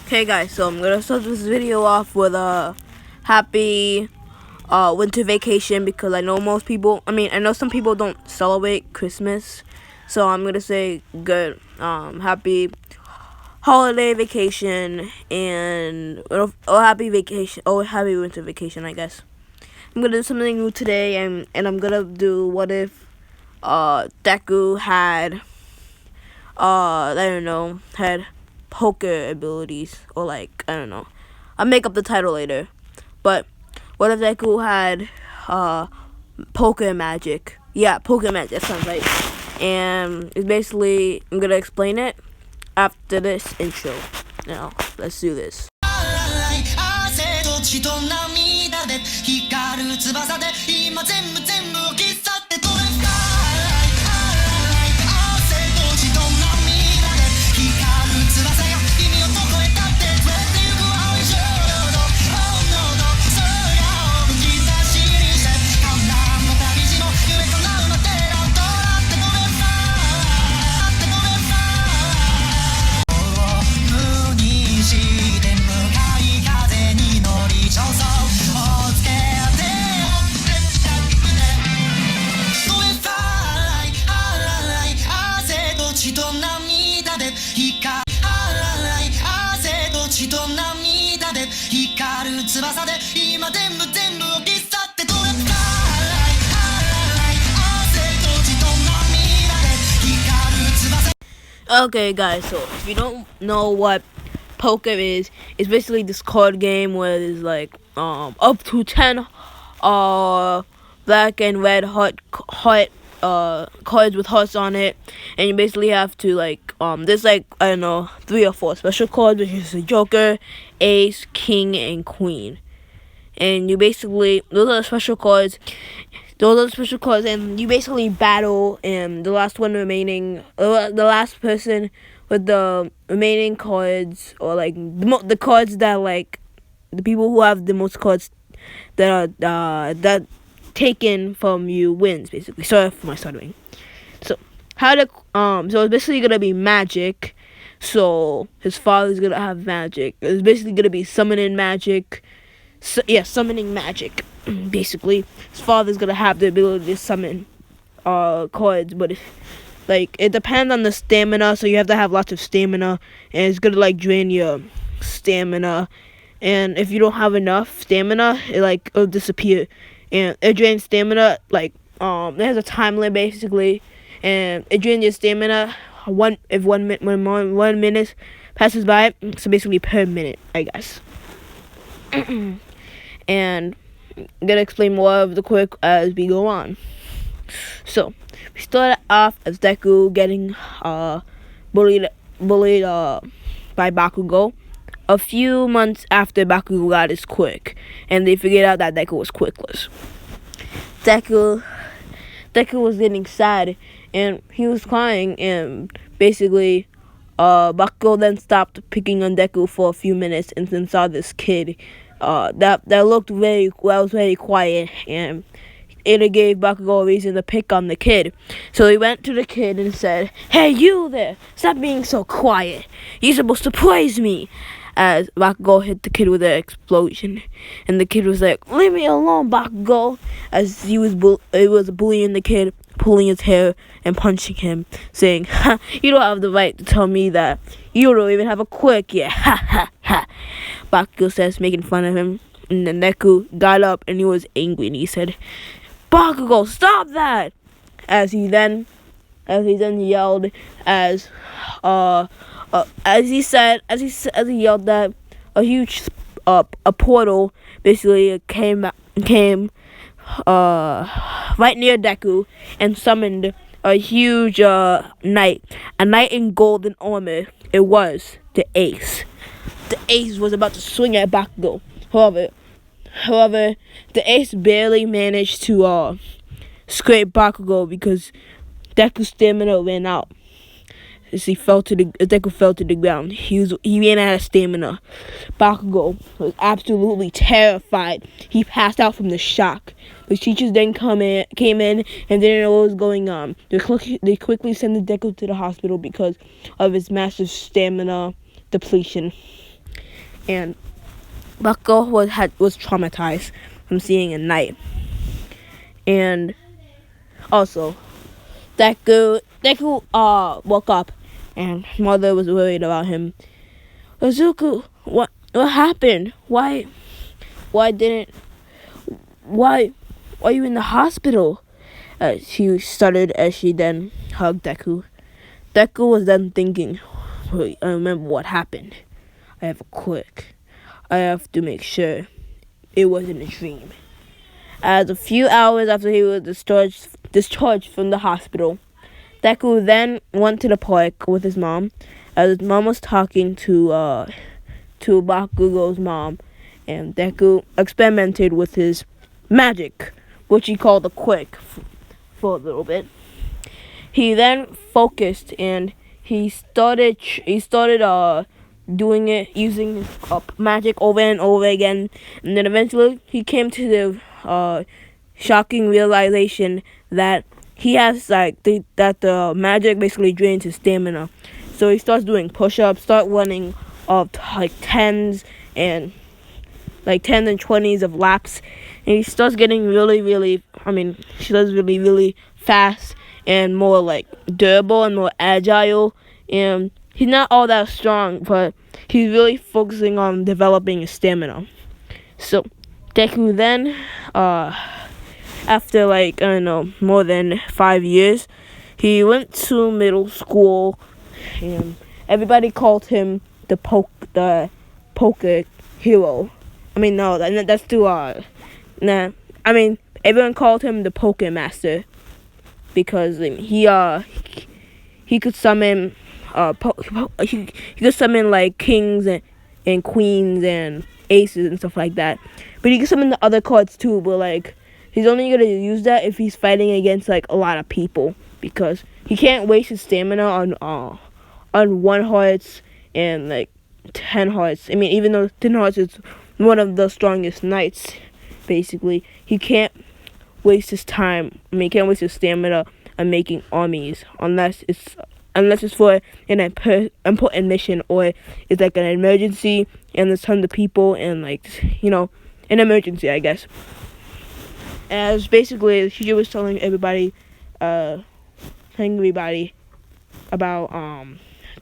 Okay guys, so I'm gonna start this video off with a happy winter vacation, because I know some people don't celebrate Christmas, so I'm gonna say good happy holiday vacation and happy winter vacation, I guess. I'm gonna do something new today, and I'm gonna do what if Deku had had poker abilities, or I don't know. I'll make up the title later. But what if Deku had poker magic? Yeah, poker magic, that sounds right. And it's basically, I'm gonna explain it after this intro. Now, let's do this. Okay guys, so if you don't know what poker is, it's basically this card game where there's up to 10 black and red heart cards with hearts on it, and you basically have to there's I don't know, 3 or 4 special cards, which is the Joker, Ace, King, and Queen. And you basically, those are the special cards, and you basically battle, and the last person with the remaining cards, or the cards that the people who have the most cards that are that taken from you wins, basically. Sorry for my stuttering. So it's basically gonna be magic. So his father's gonna have magic. It's basically gonna be summoning magic. Summoning magic. Basically, his father's gonna have the ability to summon cards, but it depends on the stamina. So you have to have lots of stamina, and it's gonna drain your stamina. And if you don't have enough stamina, it'll disappear, and it drains stamina. It has a time limit basically, and it drains your stamina when 1 minute passes by. So basically per minute, I guess. And I'm gonna explain more of the quirk as we go on. So we start off as Deku getting bullied by Bakugo a few months after Bakugo got his quirk, and they figured out that Deku was quirkless. Deku was getting sad, and he was crying, and basically Bakugo then stopped picking on Deku for a few minutes, and then saw this kid that was very quiet, and it gave Bakugo a reason to pick on the kid. So he went to the kid and said, "Hey, you there! Stop being so quiet. You're supposed to praise me." As Bakugo hit the kid with an explosion, and the kid was like, "Leave me alone, Bakugo!" As he was bullying the kid, pulling his hair and punching him, saying, "Ha! You don't have the right to tell me that. You don't even have a quirk yet. Ha ha ha!" Bakugo says, making fun of him, and then Deku got up and he was angry, and he said, "Bakugo, stop that!" As he then yelled, as he yelled that a huge a portal basically came right near Deku and summoned a huge a knight in golden armor. It was the Ace. The Ace was about to swing at Bakugo. However, the Ace barely managed to scrape Bakugo because Deku's stamina ran out. As Deku fell to the ground. He ran out of stamina. Bakugo was absolutely terrified. He passed out from the shock. The teachers then came in and didn't know what was going on. They quickly sent Deku to the hospital because of his massive stamina depletion. and Bakugo was traumatized from seeing a knight. And also, Deku woke up, and his mother was worried about him. Izuku, what happened? Why are you in the hospital? She stuttered as she then hugged Deku. Deku was then thinking, wait, I remember what happened. I have to make sure it wasn't a dream. As a few hours after he was discharged from the hospital, Deku then went to the park with his mom. As his mom was talking to Bakugo's mom, and Deku experimented with his magic, which he called a quick, for a little bit. He then focused, and he started doing it using his magic over and over again, and then eventually he came to the shocking realization that he has that the magic basically drains his stamina. So he starts doing push-ups, start running like tens and 20s of laps, and he starts getting really fast and more like durable and more agile. And he's not all that strong, but he's really focusing on developing his stamina. So Deku then, after more than 5 years, he went to middle school, and everybody called him the poker hero. I mean, no, that's too everyone called him the poker master because he could summon he could summon like kings and queens and aces and stuff like that. But he could summon the other cards too, but like he's only gonna use that if he's fighting against like a lot of people, because he can't waste his stamina on 1 hearts and like 10 hearts. I mean, even though 10 hearts is one of the strongest knights, basically, he can't waste his time. I mean, he can't waste his stamina on making armies unless it's for an important mission, or it's like an emergency and there's tons of people and an emergency, I guess. As basically the teacher was telling everybody about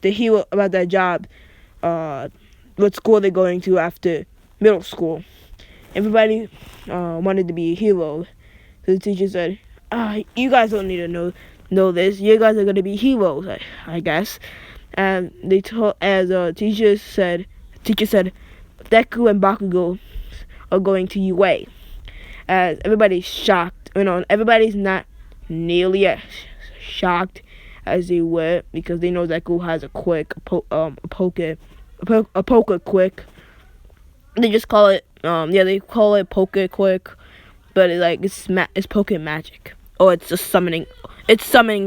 the hero, about that job, what school they're going to after middle school. Everybody wanted to be a hero. So the teacher said, you guys don't need to know this. You guys are going to be heroes, I guess. And the teacher said, Deku and Bakugo are going to UA. As everybody's shocked. Everybody's not nearly as shocked as they were, because they know Deku has a poker quick. They just call it they call it poker quick, but it's poker magic, or it's just summoning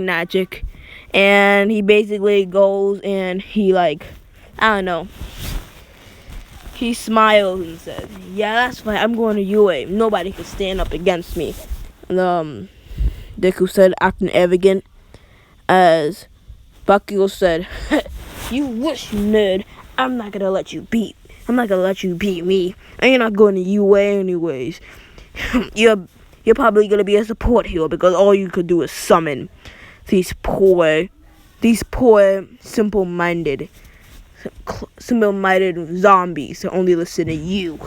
magic. And he basically goes and he he smiles and says, yeah, that's fine, I'm going to UA. Nobody can stand up against me. And Deku said, acting arrogant, as Bakugo said, you wish, nerd. I'm not gonna let you beat me. And you're not going to UA anyways. You're probably gonna be a support hero, because all you could do is summon these poor, simple-minded zombies that only listen to you.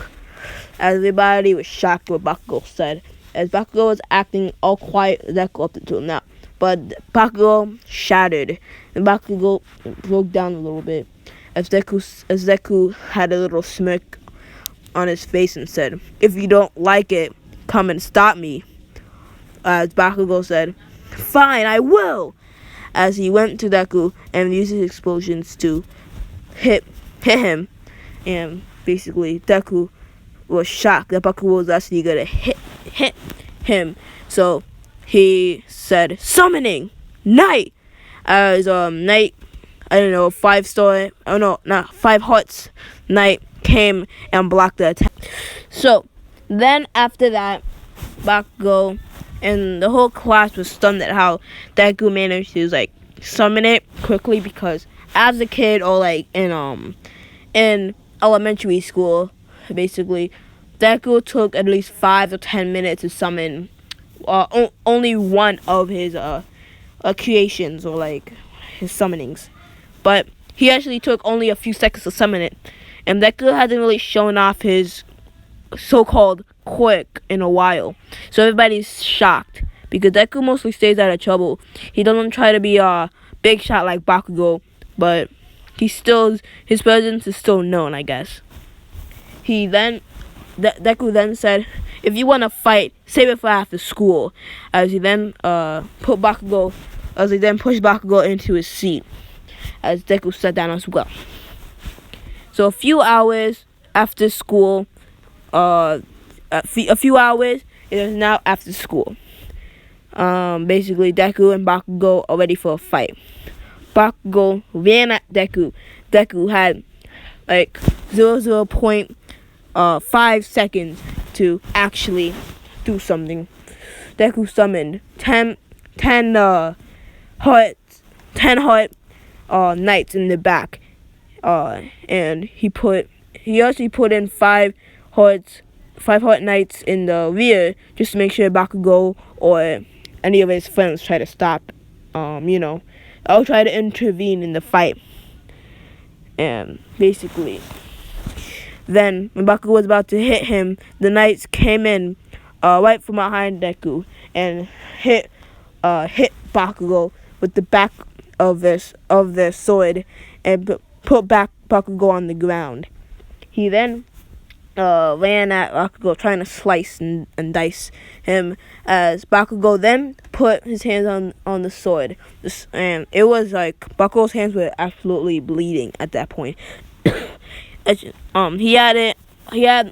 As everybody was shocked what Bakugo said, as Bakugo was acting all quiet Deku up until now. But Bakugo shattered, and Bakugo broke down a little bit, as Deku had a little smirk on his face and said, if you don't like it, come and stop me. As Bakugo said, fine, I will, as he went to Deku and used his explosions to hit him. And basically Deku was shocked that Bakugo was actually gonna hit him. So he said, summoning Knight, as Knight, 5 hearts Knight came and blocked the attack. So then after that, Bakugo and the whole class was stunned at how Deku managed to summon it quickly, because as a kid, or in elementary school, basically, Deku took at least 5 to 10 minutes to summon only one of his creations, or like his summonings. But he actually took only a few seconds to summon it. And Deku hasn't really shown off his so-called quirk in a while. So everybody's shocked. Because Deku mostly stays out of trouble. He doesn't try to be a big shot like Bakugo. But his presence is still known, I guess. Deku then said, if you want to fight, save it for after school. As he then pushed Bakugo into his seat. As Deku sat down as well. So a few hours after school, a few hours, it is now after school. Basically, Deku and Bakugo are ready for a fight. Bakugo ran at Deku. Deku had like 0.5 seconds to actually do something. Deku summoned 10 heart knights in the back, and he also put in 5 heart knights in the rear, just to make sure Bakugo or any of his friends try to stop. I'll try to intervene in the fight. And basically, then when Bakugo was about to hit him, the knights came in right from behind Deku and hit Bakugo with the back of their sword and put back Bakugo on the ground. He then ran at Bakugo, trying to slice and dice him, as Bakugo then put his hands on the sword. And it was like Bakugo's hands were absolutely bleeding at that point. He had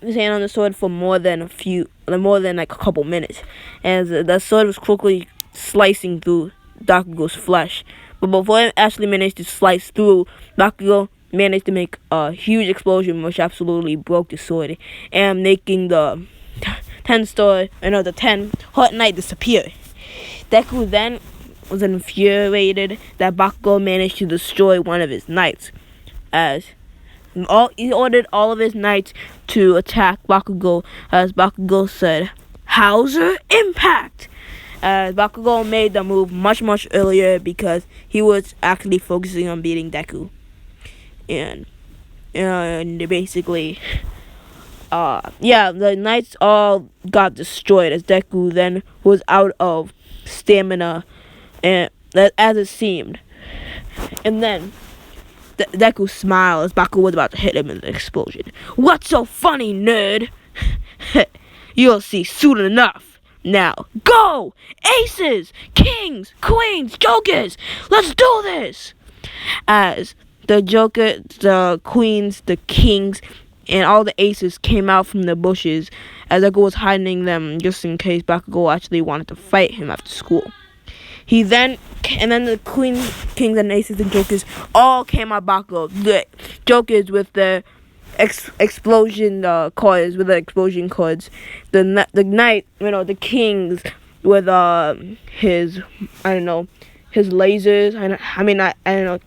his hand on the sword for more than like a couple minutes, as the sword was quickly slicing through Bakugo's flesh. But before it actually managed to slice through, Bakugo managed to make a huge explosion, which absolutely broke the sword, and making the 10 Heart Knight disappear. Deku then was infuriated that Bakugo managed to destroy one of his knights, as he ordered all of his knights to attack Bakugo, as Bakugo said, "Hauser Impact!" As Bakugo made the move much earlier because he was actually focusing on beating Deku. And basically, the knights all got destroyed, as Deku then was out of stamina, and as it seemed. And then Deku smiled as Bakugo was about to hit him in the explosion. "What's so funny, nerd? You'll see soon enough. Now, go! Aces! Kings! Queens! Jokers! Let's do this!" As the Joker, the Queens, the Kings, and all the Aces came out from the bushes, as Deku was hiding them just in case Bakugo actually wanted to fight him after school. And then the Queens, Kings, and Aces and Jokers all came out Bakugo. The Jokers with the explosion cards, with the explosion cards. The knight, the Kings with his lasers. I don't know.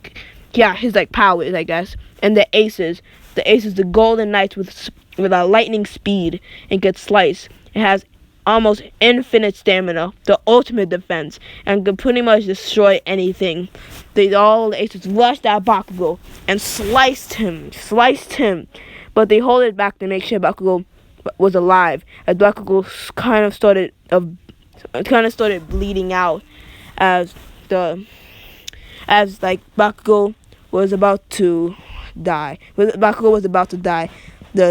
Yeah, his like powers, I guess. And the Aces, the Golden Knights with a lightning speed and could slice. It has almost infinite stamina, the ultimate defense, and could pretty much destroy anything. All the Aces rushed at Bakugo and sliced him, but they hold it back to make sure Bakugo was alive, as Bakugo kind of started bleeding out, as Bakugo was about to die. The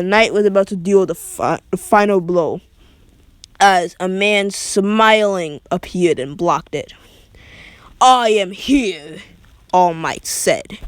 knight was about to deal the final blow, as a man smiling appeared and blocked it. "I am here," All Might said.